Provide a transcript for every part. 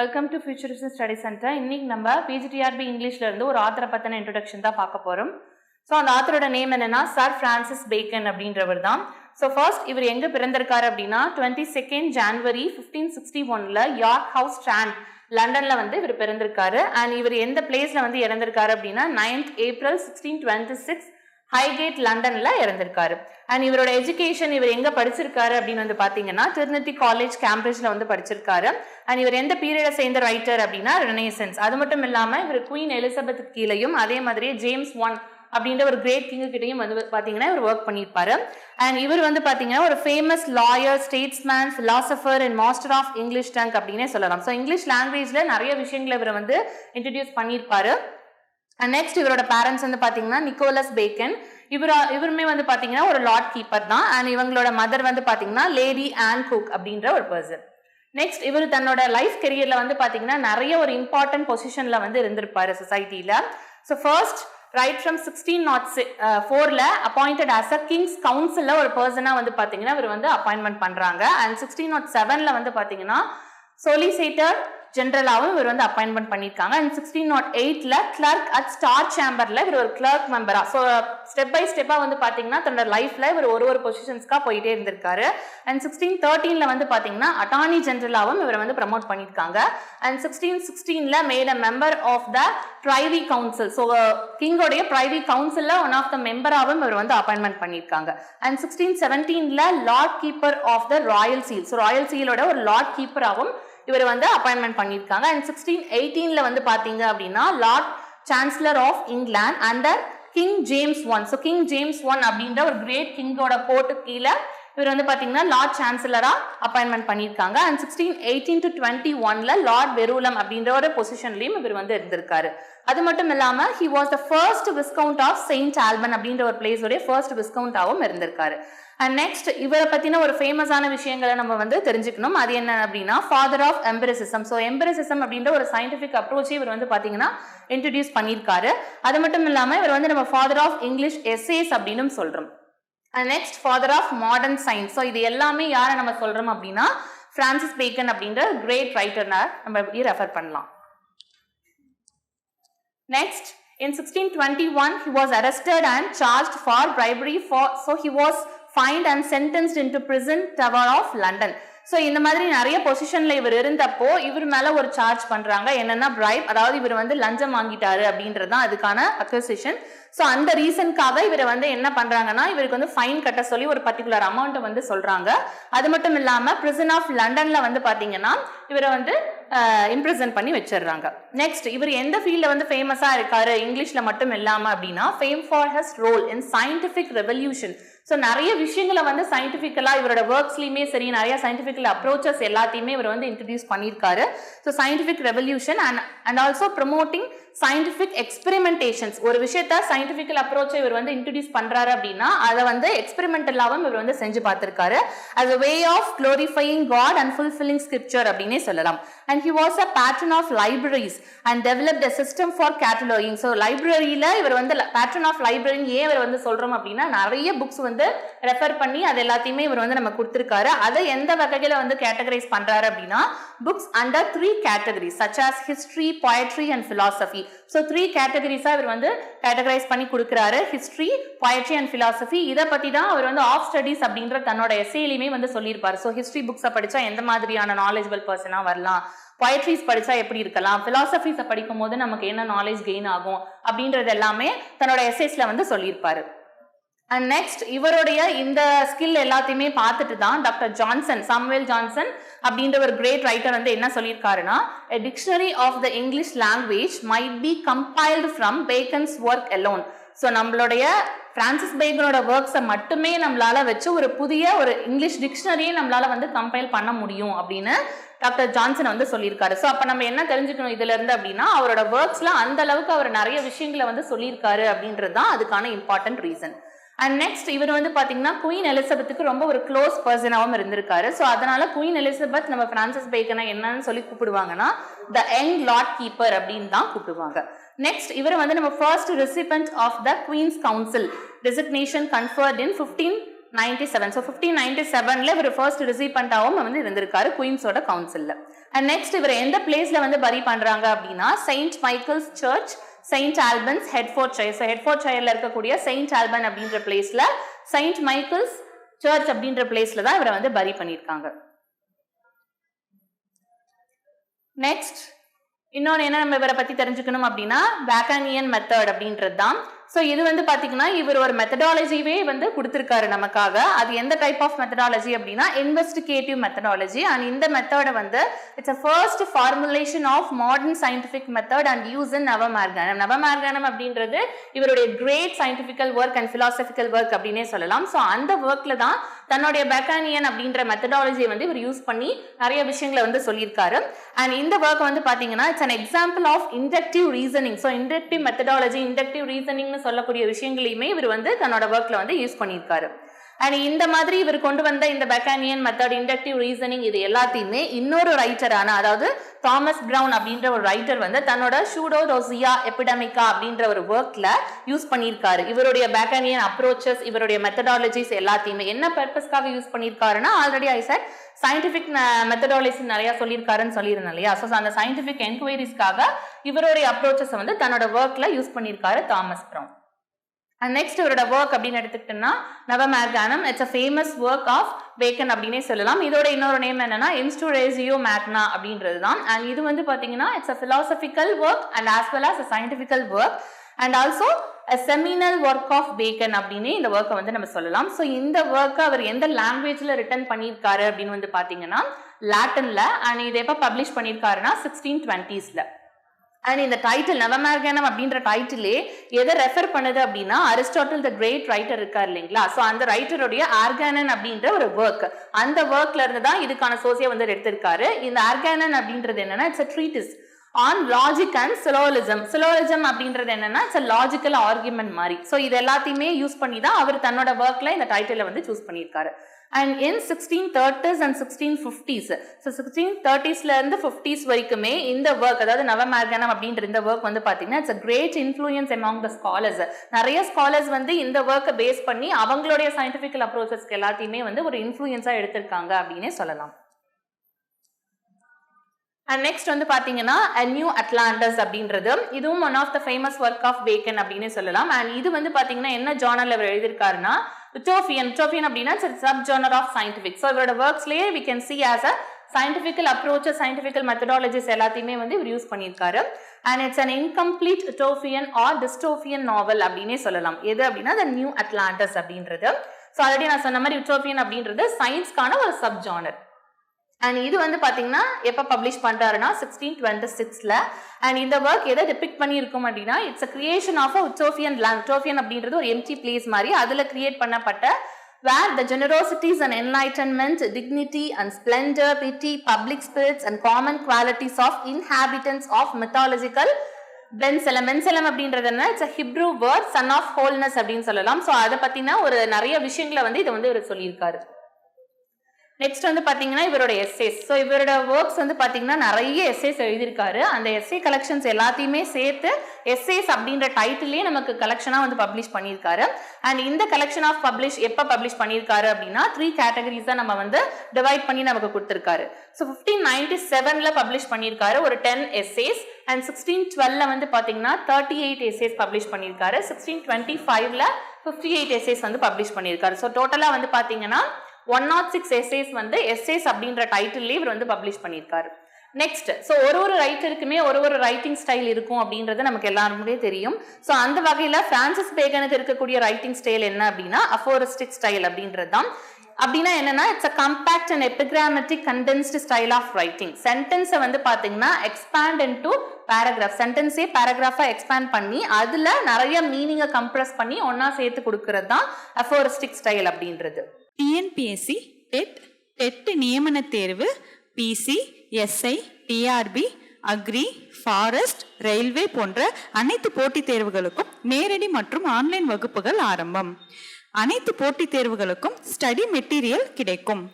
Welcome to futurist study centre. இன்னைக்கு நம்ம PGTRB இங்கிலீஷ்ல இருந்து ஒரு ஆத்தரை பத்தின இன்ட்ரோடக்ஷன் தான் பார்க்க போறோம். ஸோ அந்த ஆத்தரோட நேம் என்னன்னா சர் பிரான்சிஸ் பேக்கன் அப்படின்றவர் தான். ஸோ ஃபர்ஸ்ட் இவர் எங்க பிறந்திருக்காரு அப்படின்னா 22 ஜனவரி 1561 யார்க் ஹவுஸ் ஸ்ட்ராண்ட் லண்டன்ல வந்து இவர் பிறந்திருக்காரு. அண்ட் இவர் எந்த பிளேஸ்ல வந்து இறந்திருக்காரு அப்படின்னா 9th April 1626 ஹைகேட் லண்டன்ல இறந்திருக்காரு. அண்ட் இவரோட எஜுகேஷன் இவர் எங்க படிச்சிருக்காரு அப்படின்னு வந்து பாத்தீங்கன்னா ட்ரினிட்டி காலேஜ் கேம்பிரிட்ஜ்ல வந்து படிச்சிருக்காரு. அண்ட் இவர் எந்த பீரியடை சேர்ந்த ரைட்டர் அப்படின்னா ரெனேசன்ஸ். அது மட்டும் இல்லாம இவர் குவீன் எலிசபெத் கீழையும் அதே மாதிரியே ஜேம்ஸ் I அப்படின்ற ஒரு கிரேட் கிங் கிட்டையும் வந்து பாத்தீங்கன்னா இவர் ஒர்க் பண்ணியிருப்பாரு. அண்ட் இவர் வந்து பாத்தீங்கன்னா ஒரு famous lawyer, statesman, philosopher and master of English tongue அப்படின்னே சொல்லலாம். ஸோ இங்கிலீஷ் லாங்குவேஜ்ல நிறைய விஷயங்களை இவர் வந்து இன்ட்ரடியூஸ் பண்ணியிருப்பாரு. அண்ட் நெக்ஸ்ட் இவரோட பேரண்ட்ஸ் வந்து பாத்தீங்கன்னா நிக்கோலஸ் பேக்கன். இவருமே வந்து பாத்தீங்கன்னா ஒரு லார்ட் கீப்பர் தான். அண்ட் இவங்களோட மதர் வந்து பாத்தீங்கன்னா லேடி ஆன் குக் அப்படின்ற ஒரு பர்சன். நெக்ஸ்ட் இவர் தன்னோட லைஃப் கெரியர்ல வந்து பாத்தீங்கன்னா நிறைய ஒரு இம்பார்ட்டன்ட் பொசிஷன்ல வந்து இருந்திருப்பாரு சொசைட்டில. So first right from 1604 appointed as a king's கவுன்சில்ல ஒரு பர்சனா வந்து பாத்தீங்கன்னா இவர் வந்து அப்பாயின்மெண்ட் பண்றாங்க. அண்ட் 1607 வந்து பாத்தீங்கன்னா சொலிசிட்டர் ஜெனரலாவும் இவர் வந்து அப்பாயின்மெண்ட் பண்ணியிருக்காங்க. அண்ட் 1608 கிளர்க் அட் ஸ்டார் சேம்பர்ல இவர் ஒரு கிளர்க் மெம்பரா. ஸோ ஸ்டெப் பை ஸ்டெப்பா வந்து பாத்தீங்கன்னா தன்னோட லைஃப்ல இவர் ஒரு பொசிஷன்ஸ்க்கா போயிட்டே இருந்திருக்காரு. அண்ட் 1613 வந்து பாத்தீங்கன்னா அட்டார்னி ஜெனரலாவும் இவர் வந்து ப்ரமோட் பண்ணியிருக்காங்க. And 1616 made a member of the privy council. So கிங்கோடைய பிரைவி கவுன்சில்ல ஒன் ஆஃப் த மெம்பராகவும் இவர் வந்து அப்பாயின்மெண்ட் பண்ணியிருக்காங்க. And 1617 lord keeper of the royal seal. So royal சீலோட ஒரு லார்ட் கீப்பராகவும் இவர் வந்து அப்பாயின்மெண்ட் பண்ணியிருக்காங்க. அண்ட் 1618 வந்து பாத்தீங்க அப்படின்னா lord chancellor of England under king James I. So king James I அப்படின்ற ஒரு கிரேட் கிங்கோட கோர்ட்டு கீழே இவர் வந்து பாத்தீங்கன்னா லார்ட் சான்சலரா அப்பாயின்மெண்ட் பண்ணியிருக்காங்க. அண்ட் 1618 to 21 லார்ட் வெருலம் அப்படின்ற ஒரு பொசிஷன்லயும் இவர் வந்து இருந்திருக்காரு. அது மட்டும் இல்லாம he was the first viscount of Saint Alban அப்படின்ற ஒரு பிளேஸோட ஃபர்ஸ்ட் விஸ்கவுண்டாவும் இருந்திருக்காரு. அண்ட் நெக்ஸ்ட் இவரை பத்தின ஒரு ஃபேமஸான விஷயங்களை நம்ம வந்து தெரிஞ்சுக்கணும். அது என்ன அப்படின்னா ஃபாதர் ஆஃப் எம்பரிசிசம். ஸோ எம்பரிசிசம் அப்படின்ற ஒரு சயின்டிபிக் அப்ரோச்சை இவர் வந்து பாத்தீங்கன்னா இன்ட்ரடியூஸ் பண்ணியிருக்காரு. அது மட்டும் இல்லாம இவர் வந்து நம்ம ஃபாதர் ஆஃப் இங்கிலீஷ் எஸ்ஏஸ் அப்படின்னு சொல்றோம். And next father of modern science. So இது எல்லாமே யாரை நம்ம சொல்றோம் அப்படின்னா பிரான்சிஸ் பேக்கன் அப்படின்ற கிரேட் ரைட்டர்னா நம்ம இப்படி ரெஃபர் பண்ணலாம். Next, in 1621, he was arrested and charged for bribery. So he was fined and sentenced into prison Tower of London. So இந்த மாதிரி நிறைய பொசிஷன்ல இவர் இருந்தப்போ இவர் மேல ஒரு சார்ஜ் பண்றாங்க. என்னன்னா பிரைப், அதாவது இவர் வந்து லஞ்சம் வாங்கிட்டாரு அப்படின்றது தான் அதுக்கான அக்யூசேஷன். ஸோ அந்த ரீசனுக்காக இவரை வந்து என்ன பண்றாங்கன்னா இவருக்கு வந்து ஃபைன் கட்ட சொல்லி ஒரு பர்டிகுலர் அமௌண்ட்டை வந்து சொல்றாங்க. அது மட்டும் இல்லாம பிரிசன் ஆஃப் லண்டன்ல வந்து பாத்தீங்கன்னா இவரை வந்து இம்ப்ரிசன் பண்ணி வச்சிடுறாங்க. நெக்ஸ்ட் இவர் எந்த ஃபீல்ட்ல வந்து ஃபேமஸா இருக்காரு இங்கிலீஷ்ல மட்டும் இல்லாம அப்படின்னா fame for his role in scientific revolution. So நிறைய விஷயங்களை வந்து சயின்டிபிக்கலா இவரோட ஒர்க்ஸ்லயுமே சரி நிறைய சயின்டிபிக்கல் அப்ரோச்சஸ் எல்லாத்தையுமே இவர் வந்து இன்ட்ரடியூஸ் பண்ணியிருக்காரு. So scientific revolution and also promoting scientific experimentations. ஒரு விஷயத்த சயின்டிபிக்கல் அப்ரோச்சை இவர் வந்து இன்ட்ரடியூஸ் பண்றாரு அப்படின்னா அதை வந்து எக்ஸ்பெரிமெண்டலாவும் இவர் வந்து செஞ்சு பார்த்திருக்காரு. as a way of glorifying God and fulfilling scripture அப்படின்னே சொல்லலாம். and he was a patron of libraries and developed a system for cataloging. so லைப்ரரியில இவர் வந்து patron of library ஏன் இவர் வந்து சொல்றோம் அப்படின்னா நிறைய புக்ஸ் வந்து ரெஃபர் பண்ணி அது எல்லாத்தையுமே இவர் வந்து நம்ம கொடுத்திருக்காரு. அதை எந்த வகையில வந்து கேட்டகரைஸ் பண்றாரு அப்படின்னா books under 3 categories such as history, poetry and philosophy. so 3 கேட்டகரிஸா இவர் வந்து கேட்டகரைஸ் பண்ணி கொடுக்கிறாரு. History, poetry and philosophy. இதை பத்தி தான் அவர் வந்து ஆஃப் ஸ்டடீஸ் அப்படின்ற தன்னோட எஸ்ஏலையுமே வந்து சொல்லியிருப்பாரு. ஸோ ஹிஸ்டரி புக்ஸை படிச்சா எந்த மாதிரியான நாலேஜபிள் பர்சனா வரலாம், poetries படிச்சா எப்படி இருக்கலாம், philosophies படிக்கும் போது நமக்கு என்ன நாலேஜ் கெயின் ஆகும் அப்படின்றது எல்லாமே தன்னோட எஸ்ஏஸ்ல வந்து சொல்லியிருப்பாரு. அண்ட் நெக்ஸ்ட் இவருடைய இந்த ஸ்கில் எல்லாத்தையுமே பார்த்துட்டு தான் டாக்டர் ஜான்சன், சாமுவேல் ஜான்சன் அப்படின்ற ஒரு கிரேட் ரைட்டர் வந்து என்ன சொல்லியிருக்காருன்னா a dictionary of the English language might be compiled from Bacon's work alone. So நம்மளுடைய பிரான்சிஸ் பேக்கனோட ஒர்க்ஸை மட்டுமே நம்மளால வச்சு ஒரு புதிய ஒரு இங்கிலீஷ் டிக்ஷனரியை நம்மளால வந்து கம்பைல் பண்ண முடியும் அப்படின்னு டாக்டர் ஜான்சன் வந்து சொல்லியிருக்காரு. ஸோ அப்போ நம்ம என்ன தெரிஞ்சுக்கணும் இதுல இருந்து அப்படின்னா அவரோட ஒர்க்ஸ்ல அந்த அளவுக்கு அவர் நிறைய விஷயங்களை வந்து சொல்லியிருக்காரு அப்படின்றது தான் அதுக்கான இம்பார்ட்டன்ட் ரீசன். அண்ட் நெக்ஸ்ட் இவர் வந்து பாத்தீங்கன்னா குயின் எலிசபெத்துக்கு ரொம்ப ஒரு க்ளோஸ் பர்சனாகவும் இருந்திருக்காரு. ஸோ அதனால குயின் எலிசபெத் நம்ம பிரான்சிஸ் பேக்கனை என்னன்னு சொல்லி கூப்பிடுவாங்கன்னா த யங் லார்ட் கீப்பர் அப்படின்னு தான் கூப்பிடுவாங்க. நெக்ஸ்ட் இவர் வந்து நம்ம first recipient of the queen's council designation conferred in 1597. So 1597 இவர் ஃபர்ஸ்ட் ரெசிபென்டாகவும் வந்து இருந்திருக்காரு குயின்ஸோட கவுன்சில்ல. அண்ட் நெக்ஸ்ட் இவர் எந்த பிளேஸ்ல வந்து பரி பண்றாங்க அப்படின்னா Saint Michael's church, Saint Albans, Hertfordshire. So ஹெட்ஃபோர்ட்ஷயர்ல இருக்கக்கூடிய செயின்ட் ஆல்பன் அப்படின்ற பிளேஸ்ல செயின்ட் மைக்கேல்ஸ் சர்ச் அப்படின்ற பிளேஸ்ல தான் இவரை வந்து பரி பண்ணியிருக்காங்க. நெக்ஸ்ட் இன்னொன்று என்ன நம்ம இவரை பத்தி தெரிஞ்சுக்கணும் அப்படின்னா பேக்கானியன் மெத்தட் அப்படின்றது தான். ஸோ இது வந்து பாத்தீங்கன்னா இவர் ஒரு மெத்தடாலஜிவே வந்து கொடுத்துருக்காரு நமக்காக. அது எந்த டைப் ஆஃப் மெத்தடாலஜி அப்படின்னா இன்வெஸ்டிகேட்டிவ் மெத்தடாலஜி. அண்ட் இந்த மெத்தடை வந்து it's a first formulation of modern scientific method and use in நவமார்கானம். நவமார்கானம் அப்படின்றது இவருடைய great scientifical work and philosophical work அப்படின்னே சொல்லலாம். ஸோ அந்த ஒர்க்ல தான் தன்னுடைய பேக்கானியன் அப்படின்ற மெத்தடாலஜியை வந்து இவர் யூஸ் பண்ணி நிறைய விஷயங்களை வந்து சொல்லியிருக்காரு. அண்ட் இந்த ஒர்க் வந்து பாத்தீங்கன்னா it's an example of inductive reasoning. So inductive methodology, inductive reasoning சொல்லக்கூடிய விஷயங்களையுமே இவர் வந்து தன்னோட ஒர்க்ல வந்து யூஸ் பண்ணியிருக்காரு. அண்ட் இந்த மாதிரி இவர் கொண்டு வந்த இந்த பேக்கானியன் மெத்தட், இண்டக்டிவ் ரீசனிங், இது எல்லாத்தையுமே இன்னொரு ரைட்டரான அதாவது தாமஸ் பிரவுன் அப்படின்ற ஒரு ரைட்டர் வந்து தன்னோட சூடோரோசியா எபிடமிகா அப்படின்ற ஒரு ஒர்க்ல யூஸ் பண்ணியிருக்காரு. இவருடைய பேக்கானியன் அப்ரோச்சஸ், இவருடைய மெத்தடாலஜிஸ் எல்லாத்தையுமே என்ன பர்பஸ்க்காக யூஸ் பண்ணியிருக்காருன்னா already I said scientific methodology நிறைய சொல்லியிருக்காருன்னு சொல்லியிருந்தேன் இல்லையா. ஸோ அந்த சயின்டிபிக் என்கொயரிஸ்க்காக இவருடைய அப்ரோச்சஸ் வந்து தன்னோட ஒர்க்ல யூஸ் பண்ணியிருக்காரு தாமஸ் பிரவுன். அண்ட் நெக்ஸ்ட் இவரோட ஒர்க் அப்படின்னு எடுத்துக்கிட்டோம்னா நவமார்கானம். It's a famous work of Bacon அப்படின்னே சொல்லலாம். இதோட இன்னொரு நேம் என்னன்னா இன்ஸ்டுரேசியோ மேக்னா அப்படின்றது தான். அண்ட் இது வந்து பாத்தீங்கன்னா it's a philosophical work and as well as a சயின்டிபிக்கல் work and also a seminal work of Bacon அப்படின்னு இந்த ஒர்க்கை வந்து நம்ம சொல்லலாம். ஸோ இந்த ஒர்க்கை அவர் எந்த லாங்குவேஜ்ல ரிட்டர்ன் பண்ணியிருக்காரு அப்படின்னு வந்து பாத்தீங்கன்னா லாட்டின்ல. அண்ட் இதை எப்போ பப்ளிஷ் பண்ணியிருக்காருன்னா 1620s. அண்ட் இந்த டைட்டில் நவமார்கானம் அப்படின்ற டைட்டிலே எதை ரெஃபர் பண்ணுது அப்படின்னா அரிஸ்டாட்டில் த கிரேட் ரைட்டர் இருக்கார் இல்லைங்களா. ஸோ அந்த ரைட்டருடைய ஆர்கானன் அப்படின்ற ஒரு ஒர்க், அந்த ஒர்க்ல இருந்து தான் இதுக்கான சோர்ஸை வந்து எடுத்திருக்காரு. இந்த ஆர்கானன் அப்படின்றது என்னன்னா it's a treatise on logic and syllogism. Syllogism அப்படின்றது என்னன்னா இட்ஸ் அ லாஜிக்கல் ஆர்குமெண்ட் மாதிரி. ஸோ இது எல்லாத்தையுமே யூஸ் பண்ணி தான் அவர் தன்னோட ஒர்க்ல இந்த டைட்டிலை வந்து சூஸ் பண்ணியிருக்காரு. And in 1630s and 1650s, so 1630sல இருந்து 50s வரைக்குமே இந்த ஒர்க் அதாவது நவமார்கானம் அப்படின்ற இந்த ஒர்க் வந்து பாத்தீங்கன்னா it's a great influence among the scholars. நிறைய ஸ்காலர்ஸ் வந்து இந்த ஒர்க்கை பேஸ் பண்ணி அவங்களுடைய சயின்டிபிக்கல் அப்ரோச்சஸ்க்கு எல்லாத்தையுமே வந்து ஒரு இன்ஃப்ளூயன்ஸா எடுத்திருக்காங்க அப்படின்னே சொல்லலாம். அண்ட் நெக்ஸ்ட் வந்து பாத்தீங்கன்னா A New Atlantis அப்படின்றது இதுவும் one of the famous work of Bacon அப்படின்னு சொல்லலாம். அண்ட் இது வந்து பாத்தீங்கன்னா என்ன ஜானர்ல அவர் எழுதியிருக்காருன்னா உட்டோபியன் அப்படின்னா subgenre of scientific. So இவரோட ஒர்க்ஸ்லேயே we can see as a scientifical approaches, scientifical methodologies எல்லாத்தையுமே வந்து இவர் யூஸ் பண்ணியிருக்காரு. And it's an incomplete utopian or dystopian novel அப்படின்னே சொல்லலாம். எது அப்படின்னா The New Atlantis அப்படின்றது. ஸோ ஆல்ரெடி நான் சொன்ன மாதிரி உட்டோபியன் அப்படின்றது சயின்ஸ்க்கான ஒரு சப் ஜானர். அண்ட் இது வந்து பாத்தீங்கன்னா எப்ப பப்ளிஷ் பண்றாருன்னா 1626ல. அண்ட் இந்த ஒர்க் எதை டிபிக்ட் பண்ணி இருக்கும் அப்படின்னா it's a creation of a utopian land. Utopian அப்படின்றது ஒரு எம்டி பிளேஸ் மாதிரி அதுல கிரியேட் பண்ணப்பட்ட where the generosities and enlightenment, dignity and splendor, pity, public spirits and common qualities of inhabitants of mythological பென்சலம். பென்சலம் அப்படின்றது என்ன it's a Hebrew word son of wholeness அப்படின்னு சொல்லலாம். So அதை பத்தினா ஒரு நிறைய விஷயங்களை வந்து இதை வந்து இவர் சொல்லியிருக்காரு. நெக்ஸ்ட் வந்து பாத்தீங்கன்னா இவரோட எஸ்ஏஸ். ஸோ இவரோட ஒர்க்ஸ் வந்து பாத்தீங்கன்னா நிறைய எஸ்ஏஸ் எழுதியிருக்காரு. அந்த எஸ்ஏ கலெக்ஷன்ஸ் எல்லாத்தையுமே சேர்த்து எஸ்ஏஸ் அப்படின்ற டைட்டிலே நமக்கு கலெக்ஷனா வந்து பப்ளிஷ் பண்ணியிருக்காரு. அண்ட் இந்த கலெக்ஷன் ஆஃப் எப்ப பப்ளிஷ் பண்ணியிருக்காரு அப்படின்னா 3 கேட்டகரிஸா நம்ம வந்து டிவைட் பண்ணி நமக்கு கொடுத்திருக்காரு. ஸோ 1597ல பப்ளிஷ் பண்ணியிருக்காரு ஒரு 10 எஸ்ஏஸ். அண்ட் 1612ல வந்து பாத்தீங்கன்னா 38 எஸ்ஏஸ் பப்ளிஷ் பண்ணியிருக்காரு. 1625ல 58 எஸ்ஏஸ் வந்து பப்ளிஷ் பண்ணியிருக்காரு. ஸோ டோட்டலா வந்து பாத்தீங்கன்னா 106 எஸ்ஏஸ் வந்து எஸ்ஏஸ் அப்படின்ற டைட்டில் இவர் வந்து பப்ளிஷ் பண்ணியிருக்காரு. நெக்ஸ்ட் ஸோ ஒரு ரைட்டருக்குமே ஒரு ரைட்டிங் ஸ்டைல் இருக்கும் அப்படின்றது நமக்கு எல்லாருமே தெரியும். ஸோ அந்த வகையில பிரான்சிஸ் பேகனுக்கு இருக்கக்கூடிய ரைட்டிங் ஸ்டைல் என்ன அப்படின்னா அஃபோரிஸ்டிக் ஸ்டைல் அப்படின்றது தான். அப்படின்னா என்னன்னா it's a compact and epigrammatic condensed style of writing. சென்டென்ஸை வந்து பாத்தீங்கன்னா எக்ஸ்பேண்ட் இன்டு பேராகிராஃப், சென்டென்ஸே பேராகிராஃபா எக்ஸ்பேண்ட் பண்ணி அதுல நிறைய மீனிங்கை கம்ப்ரஸ் பண்ணி ஒன்னா சேர்த்து கொடுக்கறது தான் அஃபோரிஸ்டிக் ஸ்டைல் அப்படின்றது. டிஎன்பிஎஸ்சி, டெட் நியமன தேர்வு, PC, SI, TRB, agri, forest, railway போன்ற அனைத்து போட்டித் தேர்வுகளுக்கும் நேரடி மற்றும் ஆன்லைன் வகுப்புகள் ஆரம்பம். அனைத்து போட்டித் தேர்வுகளுக்கும் ஸ்டடி மெட்டீரியல் கிடைக்கும்.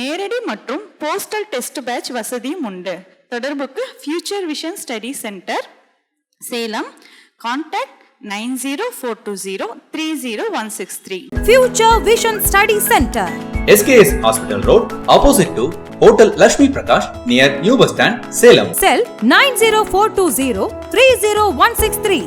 நேரடி மற்றும் போஸ்டல் டெஸ்ட் பேட்ச் வசதியும் உண்டு. தொடர்புக்கு future vision study centre, Salem. Contact 9042030163. Future Vision Study Center. SKS Hospital Road, opposite to Hotel Lakshmi Prakash, near New Bus Stand, Salem. Cell 90420 30163.